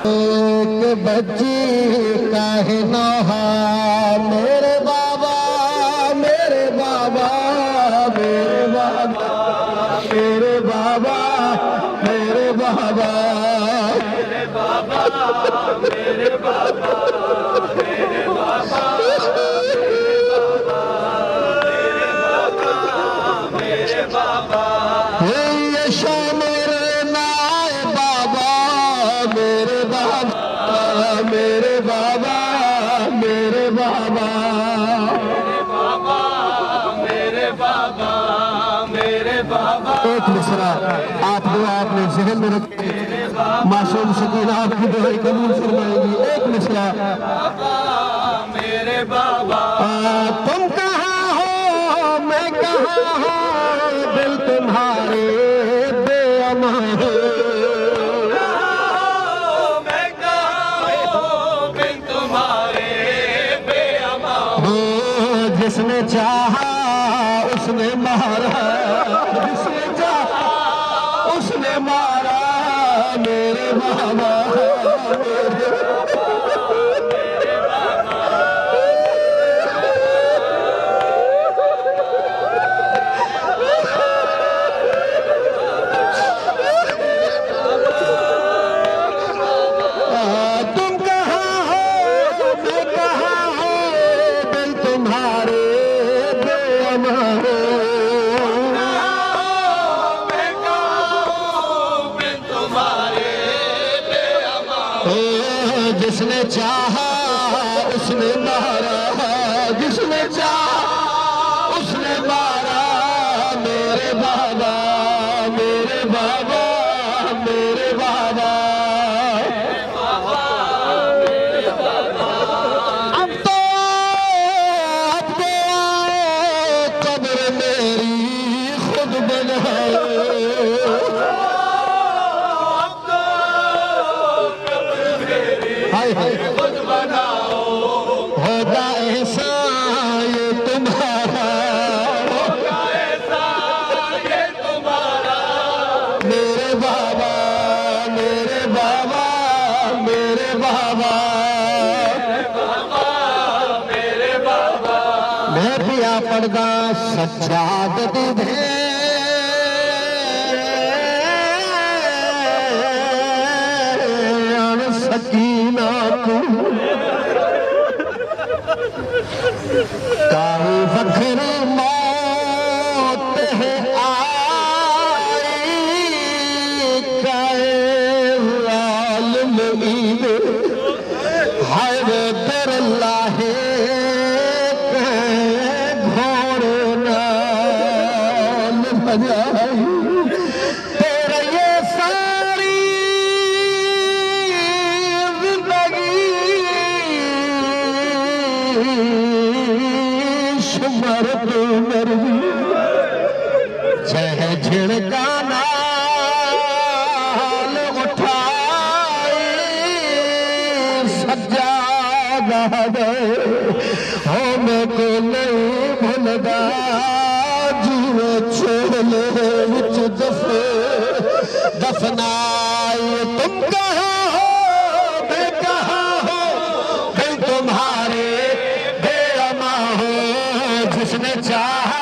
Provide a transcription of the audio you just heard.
एक बच्ची काहे नौहा मेरे बाबा मेरे बाबा मेरे बाबा मेरे बाबा मेरे बाबा मेरे बाबा मेरे बाबा मेरे बाबा मेरे बाबा ये शाम नाए बाबा मेरे बाबा मेरे बाबा मेरे बाबा मेरे बाबा मेरे बाबा। एक मिसरा आप दो आपने जहन में रखे, मासूम सकीना आपकी दुआएं कबूल फरमाएगी। एक मिसरा मेरे बाबा। तुम कहाँ हो मैं कहाँ हूँ दिल तुम्हारे बेअमान हो। मैं कहाँ हूँ दिल तुम्हारे बेअमान हो। जिसने चाहा उसने मारा जिसने चाहा उसने मारा मेरे बाबा जिसने चाहा उसने मारा जिसने चाहा उसने मारा मेरे बाबा मेरे बाबा मेरे बाबा। अब तो कब्र मेरी खुद बनाए खुद बनाओ होगा ऐसा ये तुम्हारा होगा ऐसा ये तुम्हारा मेरे बाबा मेरे बाबा मेरे बाबा मेरे बाबा। मैं पिया पड़दा सज्जाद दे सकीना काहे वखरी मौत है आई काहे आलम ईद हर दर लाहे घोड़े नाल बजाई तेरा ये सारी मर तो मरजी चाहे झिड़का नाल उठाए सज्जादा हो मैं को नहीं भूलदा जीवे छोड़ले विच दफनाए। तुम कहाँ हो मैं कहाँ हो दिल तुम्हारे बेअमा हो। जिसने चाहा